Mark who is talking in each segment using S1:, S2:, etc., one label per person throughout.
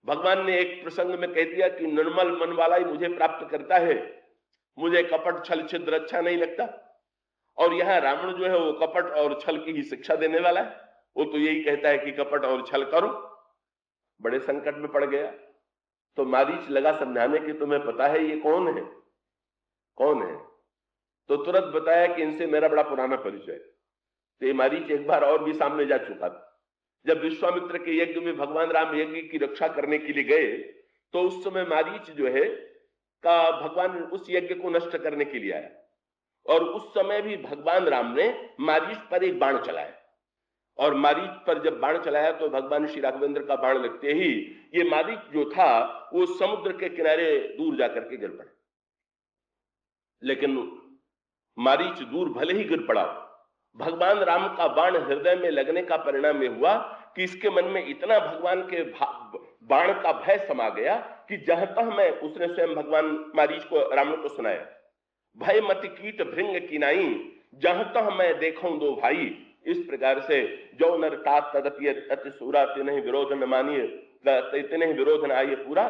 S1: भगवान ने एक प्रसंग में कह दिया कि निर्मल मन वाला ही मुझे प्राप्त करता है, मुझे कपट छल छिद्र अच्छा नहीं लगता। और यहां रावण जो है वो कपट और छल की ही शिक्षा देने वाला है। वो तो यही कहता है कि कपट और छल करो। बड़े संकट में पड़ गया तो मारीच लगा समझाने की, तुम्हें पता है ये कौन है? कौन है? तो तुरंत बताया कि इनसे मेरा बड़ा पुराना परिचय है। तो ये मारीच एक बार और भी सामने जा चुका था। जब विश्वामित्र के यज्ञ में भगवान राम यज्ञ की रक्षा करने के लिए गए तो उस समय मारीच जो है का भगवान उस यज्ञ को नष्ट करने के लिए आया, और उस समय भी भगवान राम ने मारीच पर एक बाण चलाया, और मारीच पर जब बाण चलाया तो भगवान श्री राघवेंद्र का बाण लगते ही ये मारीच जो था वो समुद्र के किनारे दूर जाकर के गिर पड़ा। लेकिन मारीच दूर भले ही गिर पड़ा, भगवान राम का बाण हृदय में लगने का परिणाम यह हुआ कि इसके मन में इतना भगवान के बाण का भय समा गया कि जहां तक मैं, उसने स्वयं भगवान मारीच को रावण को सुनाया, भय मत कीट भृंग किनाई, जहां तक मैं देखूं दो भाई। इस प्रकार से जो नर तात तदपि अति सूरा तिन्हि विरोध न मानिए, तिन्हि विरोध न आइए पूरा।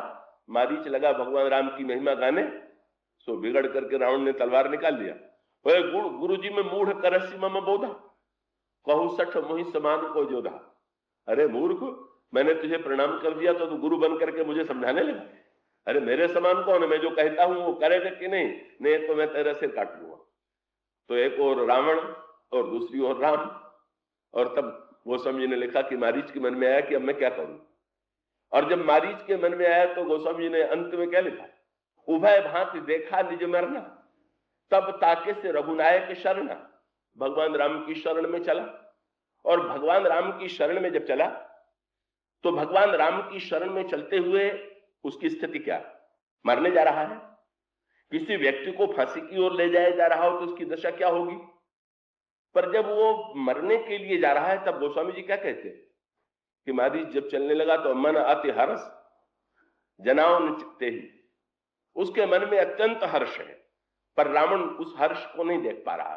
S1: मारीच लगा भगवान राम की महिमा गाने, सो बिगड़ करके रावण ने तलवार निकाल लिया। गुरु जी में मूढ़ करसी मम बोधा, कहू सठ मोहि समान को जोधा। अरे मूर्ख, मैंने तुझे प्रणाम कर दिया तो तू गुरु बन करके मुझे समझाने लगा? अरे मेरे समान कौन है? मैं जो कहता हूं वो करेगा कि नहीं? नहीं तो मैं तेरा सिर काट लूंगा। तो एक और रावण और दूसरी ओर राम। और तब गोस्वामी जी ने लिखा कि मारीच के मन में आया कि अब मैं क्या करूं। और जब मारीच के मन में आया तो गोस्वामी जी ने अंत में क्या लिखा? उभय भांति देखा निज मरना, तब ताके से रघुनायक शरण। भगवान राम की शरण में चला, और भगवान राम की शरण में जब चला तो भगवान राम की शरण में चलते हुए उसकी स्थिति क्या? मरने जा रहा है। किसी व्यक्ति को फांसी की ओर ले जाया जा रहा हो तो उसकी दशा क्या होगी? पर जब वो मरने के लिए जा रहा है तब गोस्वामी जी क्या कहते हैं कि मारीच जब चलने लगा तो मन अति हर्ष जनाओ चित्ते ही, उसके मन में अत्यंत हर्ष है, पर रावण उस हर्ष को नहीं देख पा रहा।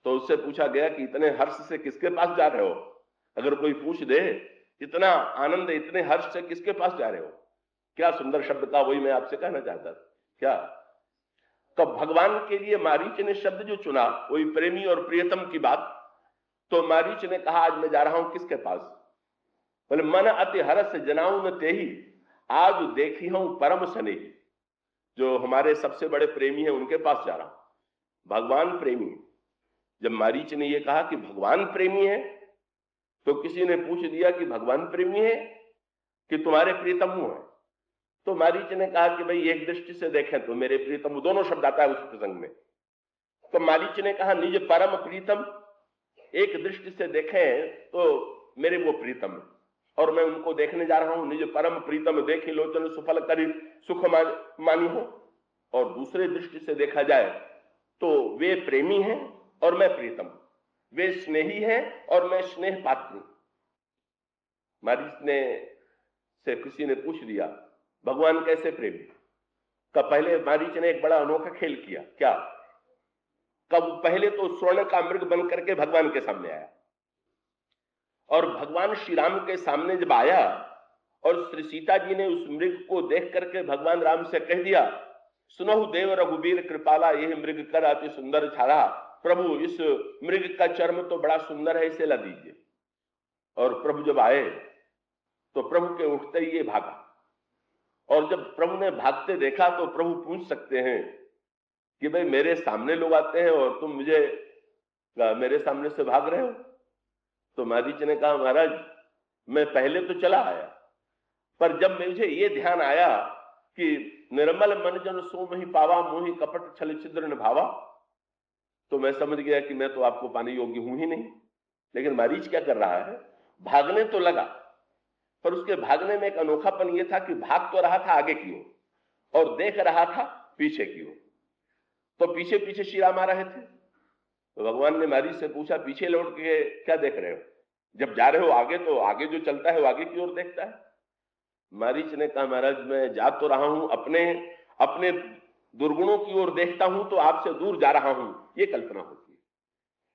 S1: तो उससे पूछा गया कि इतने हर्ष से किसके पास जा रहे हो? अगर कोई पूछ दे इतना आनंद इतने हर्ष से किसके पास जा रहे हो? क्या सुंदर शब्द का, वही मैं आपसे कहना चाहता था। क्या? तो भगवान के लिए मारीच ने शब्द जो चुना वही प्रेमी और प्रियतम की बात। तो मारीच ने कहा आज मैं जा रहा हूं किसके पास? बोले मन अति हर्ष जनाऊ न तेही, आज देखी हूं परम स्नेही। जो हमारे सबसे बड़े प्रेमी हैं उनके पास जा रहा हूं। भगवान प्रेमी। जब मारीच ने यह कहा कि भगवान प्रेमी है तो किसी ने पूछ दिया कि भगवान प्रेमी है कि तुम्हारे प्रीतम है? तो मारीच ने कहा कि भाई एक दृष्टि से देखें तो मेरे प्रीतम, दोनों शब्द आता है उस प्रसंग में। तो मारीच ने कहा निज परम प्रीतम, एक दृष्टि से देखें तो मेरे वो प्रीतम है और मैं उनको देखने जा रहा हूं। निज परम प्रीतम देखी लोचन सुफल करी सुख मानी हो। और दूसरे दृष्टि से देखा जाए तो वे प्रेमी हैं और मैं प्रीतम, वे स्नेही हैं और मैं स्नेह पात्री। मारीच ने से किसी ने पूछ दिया भगवान कैसे प्रेमी? का पहले मारीच ने एक बड़ा अनोखा खेल किया। क्या? कब पहले तो स्वर्ण का मृग बन करके भगवान के सामने आया, और भगवान श्री राम के सामने जब आया और श्री सीता जी ने उस मृग को देख करके भगवान राम से कह दिया सुनहु देव रघुबीर कृपाला, यह मृग कर अति सुंदर छाला। प्रभु इस मृग का चर्म तो बड़ा सुंदर है, इसे ला दीजिए। और प्रभु जब आए तो प्रभु के उठते ही ये भागा, और जब प्रभु ने भागते देखा तो प्रभु पूछ सकते हैं कि भाई मेरे सामने लोग आते हैं और तुम मुझे मेरे सामने से भाग रहे हो? तो मारीच ने कहा महाराज मैं पहले तो चला आया, पर जब मुझे ये ध्यान आया कि निर्मल मन जन सो मही पावा, मोहि कपट छल छिद्र न भावा, तो मैं समझ गया कि मैं तो आपको पाने योग्य हूं ही नहीं। लेकिन मारीच क्या कर रहा है? भागने तो लगा, पर उसके भागने में एक अनोखापन यह था कि भाग तो रहा था आगे की ओर और देख रहा था पीछे की ओर। तो पीछे पीछे श्री राम आ रहे थे। तो भगवान ने मारीच से पूछा पीछे लौट के क्या देख रहे हो? जब जा रहे हो आगे तो आगे जो चलता है वो आगे की ओर देखता है। मारीच ने कहा महाराज मैं जा तो रहा हूं, अपने अपने दुर्गुणों की ओर देखता हूं तो आपसे दूर जा रहा हूं, ये कल्पना होती है।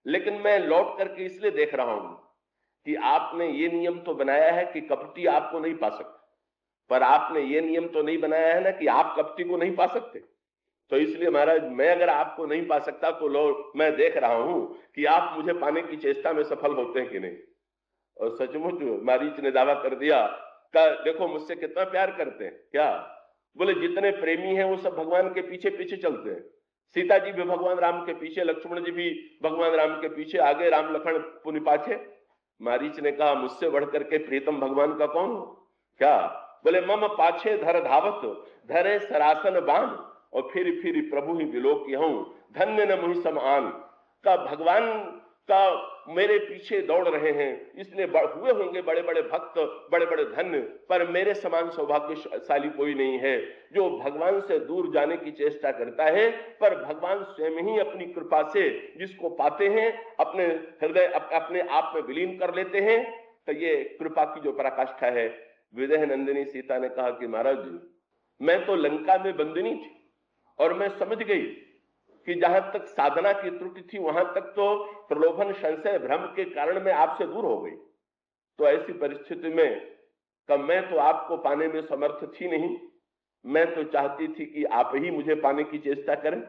S1: लेकिन मैं लौट करके इसलिए देख रहा हूं कि आपने ये नियम तो बनाया है कि कपटी आपको नहीं पा सकता, पर आपने ये नियम तो नहीं बनाया है ना कि आप कपटी को नहीं पा सकते। तो इसलिए महाराज, मैं अगर आपको नहीं पा सकता तो लो, मैं देख रहा हूं कि आप मुझे पाने की चेष्टा में सफल होते हैं कि नहीं। और सचमुच मारीच ने दावा कर दिया का देखो मुझसे कितना प्यार करते हैं। क्या बोले? जितने प्रेमी हैं वो सब भगवान के पीछे पीछे चलते हैं। सीता जी भी भगवान राम के पीछे, लक्ष्मण जी भी भगवान राम के पीछे, आगे राम लखन पुनि पाछे। मारीच ने कहा मुझसे बढ़कर के प्रीतम भगवान का कौन हो? क्या बोले? मम पाछे धर धावत धरे सरासन बान और फिर प्रभु ही विलोक हूं धन्य न मुहि समान। का भगवान का मेरे पीछे दौड़ रहे हैं, इसलिए हुए होंगे बड़े बड़े भक्त, बड़े बड़े धन्य, पर मेरे समान सौभाग्यशाली कोई नहीं है जो भगवान से दूर जाने की चेष्टा करता है, पर भगवान स्वयं ही अपनी कृपा से जिसको पाते हैं अपने हृदय अपने आप में विलीन कर लेते हैं। तो ये कृपा की जो पराकाष्ठा है। विदेह नंदिनी सीता ने कहा कि महाराज जी, मैं तो लंका में बंदिनी थी और मैं समझ गई कि जहां तक साधना की त्रुटि थी वहां तक तो प्रलोभन, संशय, भ्रम के कारण मैं आपसे दूर हो गई। तो ऐसी परिस्थिति में कब मैं तो आपको पाने में समर्थ थी नहीं, मैं तो चाहती थी कि आप ही मुझे पाने की चेष्टा करें।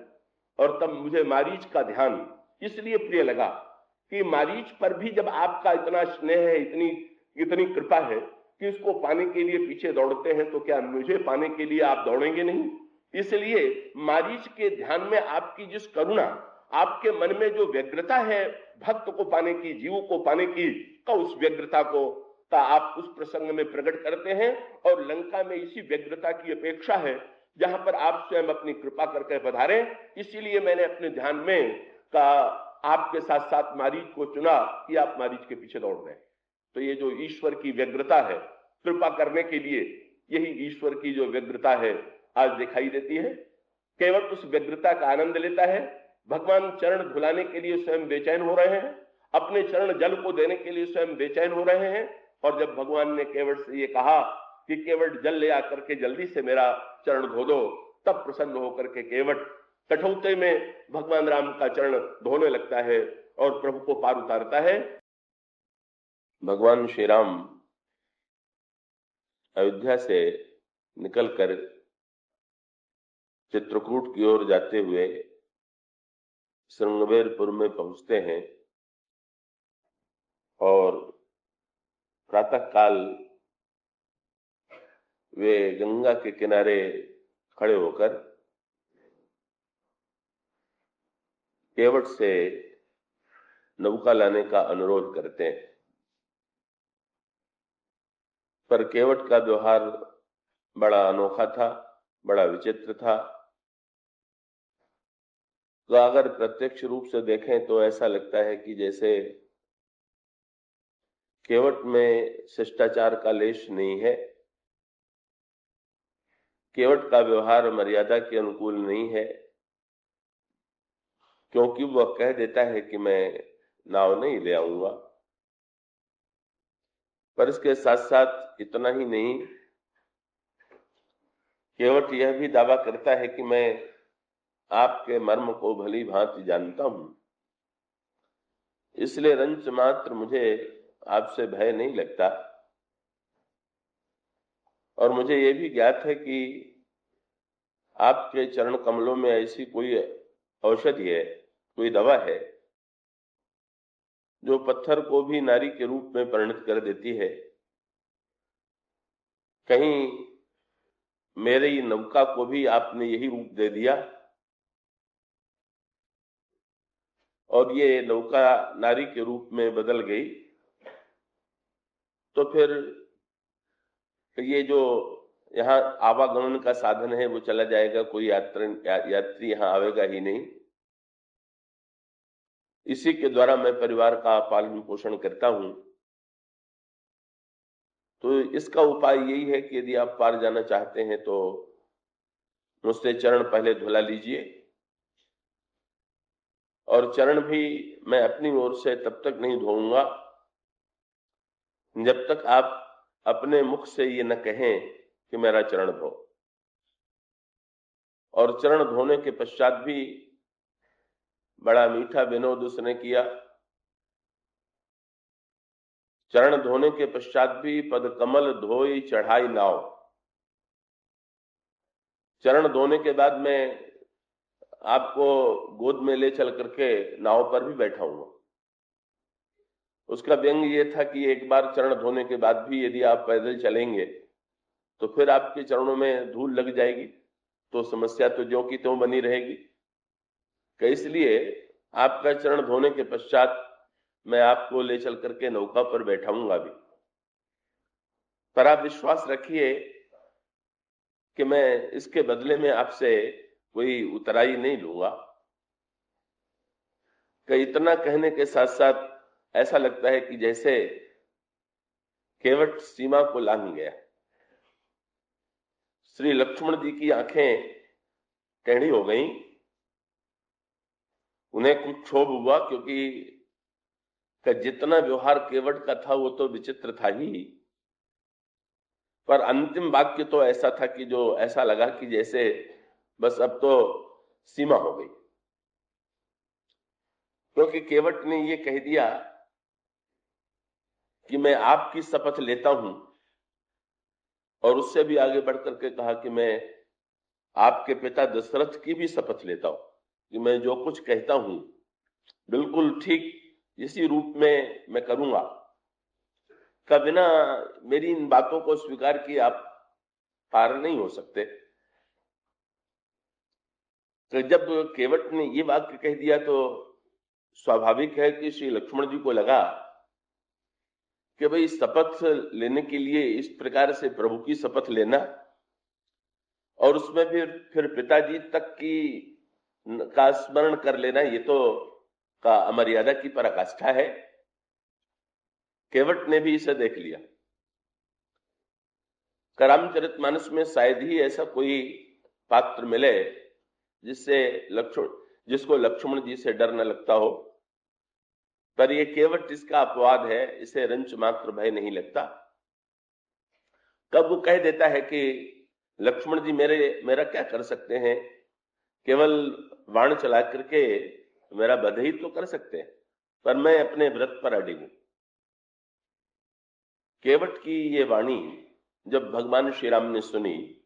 S1: और तब मुझे मारीच का ध्यान इसलिए प्रिय लगा कि मारीच पर भी जब आपका इतना स्नेह है, इतनी इतनी कृपा है कि उसको पाने के लिए पीछे दौड़ते हैं, तो क्या मुझे पाने के लिए आप दौड़ेंगे नहीं? इसलिए मारीच के ध्यान में आपकी जिस करुणा, आपके मन में जो व्यग्रता है भक्त को पाने की, जीव को पाने की, का उस व्यग्रता को का आप उस प्रसंग में प्रकट करते हैं। और लंका में इसी व्यग्रता की अपेक्षा है जहां पर आप स्वयं अपनी कृपा करके पधारे। इसीलिए मैंने अपने ध्यान में का आपके साथ साथ मारीच को चुना कि आप मारीच के पीछे दौड़ रहे हैं। तो ये जो ईश्वर की व्यग्रता है कृपा करने के लिए, यही ईश्वर की जो व्यग्रता है आज दिखाई देती है। केवल उस व्यग्रता का आनंद लेता है। भगवान चरण धुलाने के लिए स्वयं बेचैन हो रहे हैं, अपने चरण जल को देने के लिए स्वयं बेचैन हो रहे हैं। और जब भगवान ने केवट से ये कहा कि केवट जल ले आकर के जल्दी से मेरा चरण धो दो, तब प्रसन्न होकर के केवट कठौते में भगवान राम का चरण धोने लगता है और प्रभु को पार उतारता है। भगवान श्री राम अयोध्या से निकलकर चित्रकूट की ओर जाते हुए श्रृंगवेरपुर में पहुंचते हैं और प्रातः काल वे गंगा के किनारे खड़े होकर केवट से नौका लाने का अनुरोध करते हैं। पर केवट का व्यवहार बड़ा अनोखा था, बड़ा विचित्र था। तो अगर प्रत्यक्ष रूप से देखें तो ऐसा लगता है कि जैसे केवट में शिष्टाचार का लेश नहीं है, केवट का व्यवहार मर्यादा के अनुकूल नहीं है, क्योंकि वह कह देता है कि मैं नाव नहीं ले आऊंगा। पर इसके साथ साथ इतना ही नहीं, केवट यह भी दावा करता है कि मैं आपके मर्म को भली भांति जानता हूं, इसलिए रंच मात्र मुझे आपसे भय नहीं लगता। और मुझे यह भी ज्ञात है कि आपके चरण कमलों में ऐसी कोई औषधि है, कोई दवा है जो पत्थर को भी नारी के रूप में परिणत कर देती है। कहीं मेरी नौका को भी आपने यही रूप दे दिया और ये नौका नारी के रूप में बदल गई, तो फिर ये जो यहाँ आवागमन का साधन है वो चला जाएगा, कोई यात्री यहाँ आवेगा ही नहीं। इसी के द्वारा मैं परिवार का पालन पोषण करता हूं। तो इसका उपाय यही है कि यदि आप पार जाना चाहते हैं तो मुझसे चरण पहले धुला लीजिए, और चरण भी मैं अपनी ओर से तब तक नहीं धोऊंगा जब तक आप अपने मुख से ये न कहें कि मेरा चरण धो। और चरण धोने के पश्चात भी बड़ा मीठा विनोद उसने किया। चरण धोने के पश्चात भी पद कमल धोई चढ़ाई नाव, चरण धोने के बाद मैं आपको गोद में ले चल करके नाव पर भी बैठाऊंगा। उसका व्यंग ये था कि एक बार चरण धोने के बाद भी यदि आप पैदल चलेंगे तो फिर आपके चरणों में धूल लग जाएगी, तो समस्या तो ज्यों की त्यों बनी रहेगी। कि इसलिए आपका चरण धोने के पश्चात मैं आपको ले चल करके नौका पर बैठाऊंगा भी। पर आप विश्वास रखिए कि मैं इसके बदले में आपसे कोई उतराई नहीं लूंगा। कि इतना कहने के साथ साथ ऐसा लगता है कि जैसे केवट सीमा को लांघ गया। श्री लक्ष्मण जी की आंखें टेढ़ी हो गईं। उन्हें कुछ क्षोभ हुआ, क्योंकि जितना व्यवहार केवट का था वो तो विचित्र था ही, पर अंतिम वाक्य तो ऐसा था कि जो ऐसा लगा कि जैसे बस अब तो सीमा हो गई। क्योंकि केवट ने ये कह दिया कि मैं आपकी शपथ लेता हूं, और उससे भी आगे बढ़ करके कहा कि मैं आपके पिता दशरथ की भी शपथ लेता हूं कि मैं जो कुछ कहता हूं बिल्कुल ठीक इसी रूप में मैं करूंगा। का बिना मेरी इन बातों को स्वीकार किए आप पार नहीं हो सकते। तो जब केवट ने ये वाक्य कह दिया तो स्वाभाविक है कि श्री लक्ष्मण जी को लगा कि भाई शपथ लेने के लिए इस प्रकार से प्रभु की शपथ लेना, और उसमें फिर पिताजी तक की का स्मरण कर लेना, ये तो का अमर्यादा की पराकाष्ठा है। केवट ने भी इसे देख लिया। रामचरितमानस में शायद ही ऐसा कोई पात्र मिले जिसको लक्ष्मण जी से डर न लगता हो, पर ये केवट इसका अपवाद है, इसे रंच मात्र भय नहीं लगता। कब वो कह देता है कि लक्ष्मण जी मेरा क्या कर सकते हैं, केवल बाण चला करके मेरा वध ही तो कर सकते हैं, पर मैं अपने व्रत पर अडिग हूं। केवट की ये वाणी जब भगवान श्री राम ने सुनी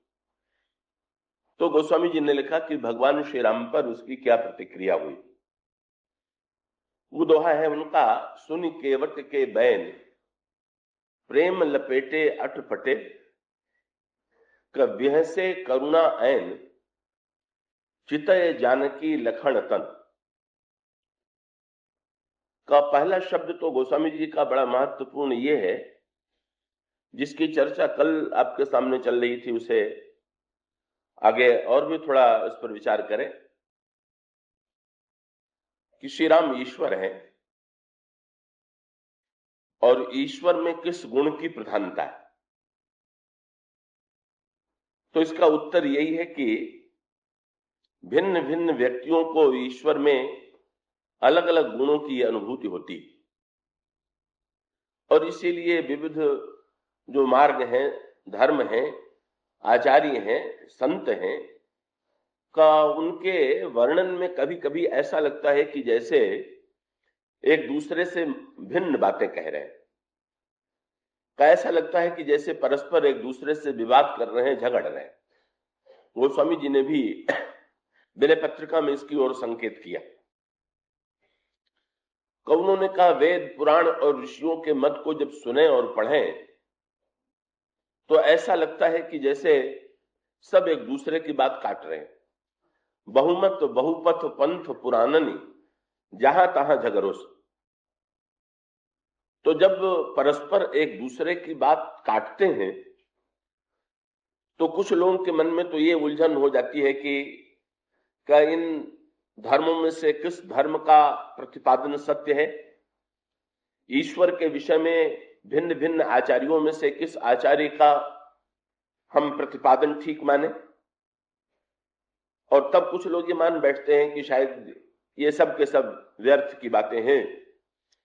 S1: तो गोस्वामी जी ने लिखा कि भगवान श्री राम पर उसकी क्या प्रतिक्रिया हुई। वो दोहा है उनका, सुन केवट के बैन प्रेम लपेटे अटपटे, कव्य से करुणा ऐन चितय जानकी लखन तन। का पहला शब्द तो गोस्वामी जी का बड़ा महत्वपूर्ण ये है, जिसकी चर्चा कल आपके सामने चल रही थी, उसे आगे और भी थोड़ा इस पर विचार करें कि श्री राम ईश्वर हैं और ईश्वर में किस गुण की प्रधानता है। तो इसका उत्तर यही है कि भिन्न भिन्न व्यक्तियों को ईश्वर में अलग अलग गुणों की अनुभूति होती, और इसीलिए विविध जो मार्ग हैं, धर्म हैं, आचार्य हैं, संत हैं, का उनके वर्णन में कभी कभी ऐसा लगता है कि जैसे एक दूसरे से भिन्न बातें कह रहे हैं। ऐसा लगता है कि जैसे परस्पर एक दूसरे से विवाद कर रहे हैं, झगड़ रहे हैं। गोस्वामी जी ने भी विनय पत्रिका में इसकी ओर संकेत किया। कौनों ने कहा वेद पुराण और ऋषियों के मत को जब सुने और पढ़ें तो ऐसा लगता है कि जैसे सब एक दूसरे की बात काट रहे हैं। बहुमत बहुपथ पंथ पुराणनी जहां तहां झगड़ोस। तो जब परस्पर एक दूसरे की बात काटते हैं तो कुछ लोगों के मन में तो ये उलझन हो जाती है कि क्या इन धर्मों में से किस धर्म का प्रतिपादन सत्य है, ईश्वर के विषय में भिन्न भिन्न आचार्यों में से किस आचार्य का हम प्रतिपादन ठीक माने। और तब कुछ लोग ये मान बैठते हैं कि शायद ये सब के सब व्यर्थ की बातें हैं,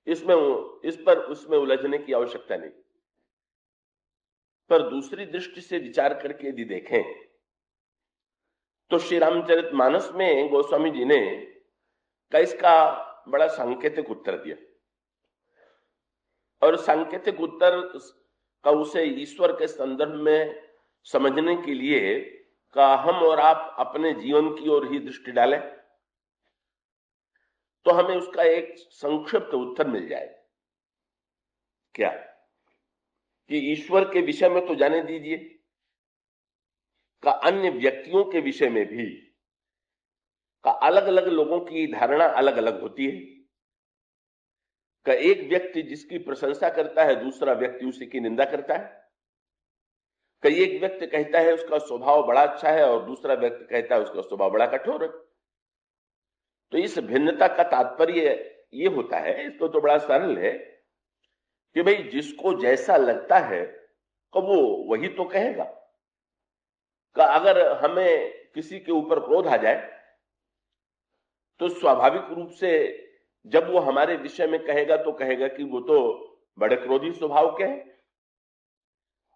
S1: इस पर उसमें उलझने की आवश्यकता नहीं। पर दूसरी दृष्टि से विचार करके यदि देखें तो श्री रामचरितमानस में गोस्वामी जी ने इसका बड़ा सांकेतिक उत्तर दिया, और सांकेतिक उत्तर का उसे ईश्वर के संदर्भ में समझने के लिए का हम और आप अपने जीवन की ओर ही दृष्टि डालें तो हमें उसका एक संक्षिप्त उत्तर मिल जाए। क्या कि ईश्वर के विषय में तो जाने दीजिए, का अन्य व्यक्तियों के विषय में भी का अलग अलग लोगों की धारणा अलग अलग होती है। का एक व्यक्ति जिसकी प्रशंसा करता है, दूसरा व्यक्ति उसी की निंदा करता है। कई एक व्यक्ति कहता है उसका स्वभाव बड़ा अच्छा है और दूसरा व्यक्ति कहता है उसका स्वभाव बड़ा कठोर है। तो इस भिन्नता का तात्पर्य ये होता है, इसको तो बड़ा सरल है कि भाई जिसको जैसा लगता है तो वो वही तो कहेगा। का अगर हमें किसी के ऊपर क्रोध आ जाए तो स्वाभाविक रूप से जब वो हमारे विषय में कहेगा तो कहेगा कि वो तो बड़े क्रोधी स्वभाव के हैं,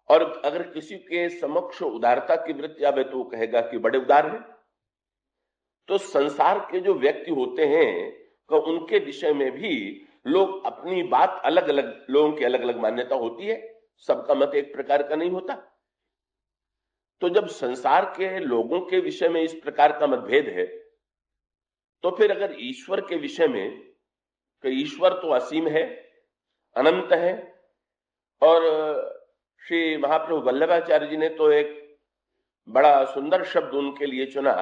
S1: और अगर किसी के समक्ष उदारता की वृत्ति आवे तो वो कहेगा कि बड़े उदार हैं। तो संसार के जो व्यक्ति होते हैं तो उनके विषय में भी लोग अपनी बात अलग अलग, लोगों की अलग अलग मान्यता होती है, सबका मत एक प्रकार का नहीं होता। तो जब संसार के लोगों के विषय में इस प्रकार का मतभेद है तो फिर अगर ईश्वर के विषय में, कि ईश्वर तो असीम है, अनंत है, और श्री महाप्रभु वल्लभाचार्य जी ने तो एक बड़ा सुंदर शब्द उनके लिए चुना,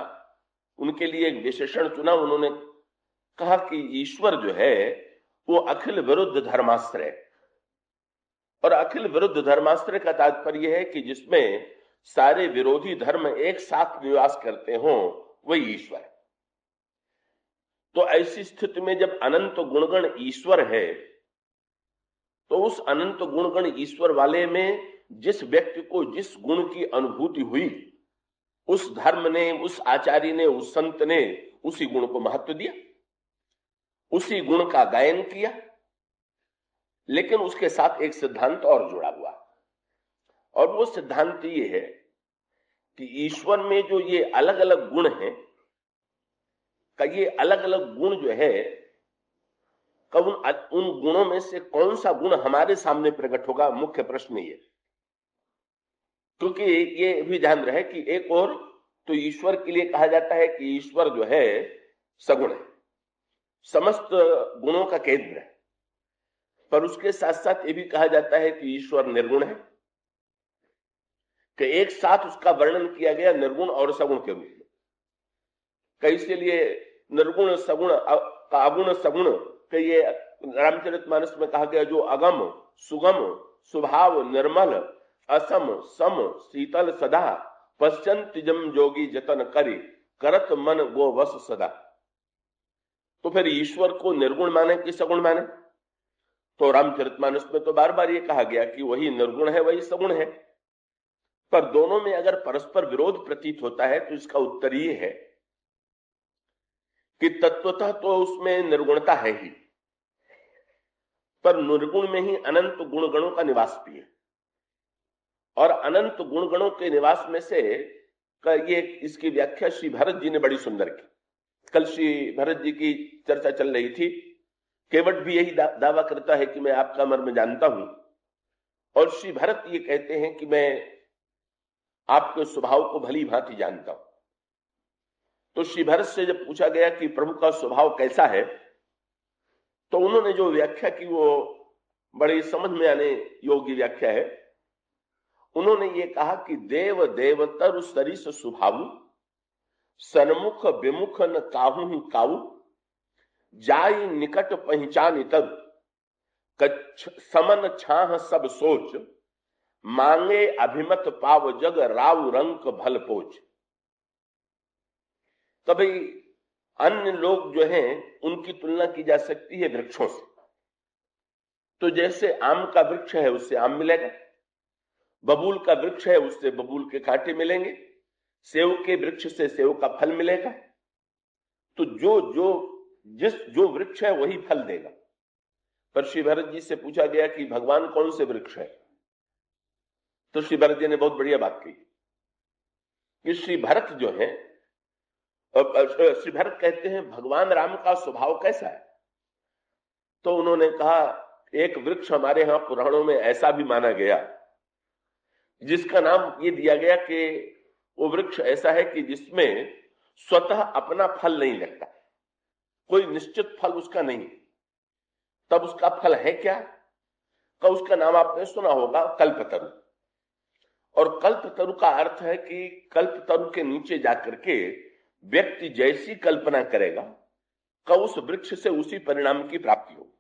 S1: उनके लिए एक विशेषण चुना। उन्होंने कहा कि ईश्वर जो है वो अखिल विरुद्ध धर्माश्रय, और अखिल विरुद्ध धर्माश्रय का तात्पर्य है कि जिसमें सारे विरोधी धर्म एक साथ निवास करते हों, वही ईश्वर है। तो ऐसी स्थिति में जब अनंत गुणगण ईश्वर है तो उस अनंत गुणगण ईश्वर वाले में जिस व्यक्ति को जिस गुण की अनुभूति हुई, उस धर्म ने, उस आचार्य ने, उस संत ने उसी गुण को महत्व दिया, उसी गुण का गायन किया। लेकिन उसके साथ एक सिद्धांत और जुड़ा हुआ, और वो सिद्धांत ये है कि ईश्वर में जो ये अलग अलग गुण हैं, का ये अलग अलग गुण जो है, उन गुणों में से कौन सा गुण हमारे सामने प्रकट होगा, मुख्य प्रश्न ये। क्योंकि ये भी ध्यान रहे कि एक और तो ईश्वर के लिए कहा जाता है कि ईश्वर जो है सगुण है, समस्त गुणों का केंद्र है, पर उसके साथ साथ ये भी कहा जाता है कि ईश्वर निर्गुण है, कि एक साथ उसका वर्णन किया गया निर्गुण और सगुण के रूप में। कैसे लिए निर्गुण सगुण का अगुण सगुण के ये रामचरितमानस में कहा गया, जो अगम सुगम स्वभाव निर्मल असम सम शीतल सदा पश्चंत जम जोगी जतन करी करत मन गो वस सदा। तो फिर ईश्वर को निर्गुण माने कि सगुण माने? तो रामचरितमानस में तो बार बार ये कहा गया कि वही निर्गुण है वही सगुण है, पर दोनों में अगर परस्पर विरोध प्रतीत होता है तो इसका उत्तर ये है कि तत्वतः तो उसमें निर्गुणता है ही, पर निर्गुण में ही अनंत गुणगणों का निवास भी है, और अनंत गुणगणों के निवास में से ये इसकी व्याख्या श्री भरत जी ने बड़ी सुंदर की। कल श्री भरत जी की चर्चा चल रही थी। केवट भी यही दावा करता है कि मैं आपका मर्म जानता हूं, और श्री भरत ये कहते हैं कि मैं आपके स्वभाव को भली भांति जानता हूं। तो श्री भरत से जब पूछा गया कि प्रभु का स्वभाव कैसा है, तो उन्होंने जो व्याख्या की वो बड़ी समझ में आने योग्य व्याख्या है। उन्होंने ये कहा कि देव देवतर सरिस स्वभाव सन्मुख विमुख न काहू ही काऊ जाई निकट पहचान तब समन छाह सब सोच मांगे अभिमत पाव जग राव रंक भल पोच। तभी अन्य लोग जो हैं उनकी तुलना की जा सकती है वृक्षों से। तो जैसे आम का वृक्ष है उससे आम मिलेगा, बबूल का वृक्ष है उससे बबूल के कांटे मिलेंगे, सेव के वृक्ष से सेव का फल मिलेगा। तो जो वृक्ष है वही फल देगा। पर श्री भरत जी से पूछा गया कि भगवान कौन से वृक्ष है, तो श्री भरत जी ने बहुत बढ़िया बात कही कि श्री भरत जो है, श्री भरत कहते हैं भगवान राम का स्वभाव कैसा है। तो उन्होंने कहा एक वृक्ष हमारे यहां पुराणों में ऐसा भी माना गया जिसका नाम ये दिया गया कि वो वृक्ष ऐसा है कि जिसमें स्वतः अपना फल नहीं लगता, कोई निश्चित फल उसका नहीं। तब उसका फल है क्या? का उसका नाम आपने सुना होगा, कल्पतरु। और कल्पतरु का अर्थ है कि कल्पतरु के नीचे जाकर के व्यक्ति जैसी कल्पना करेगा का उस वृक्ष से उसी परिणाम की प्राप्ति होगी।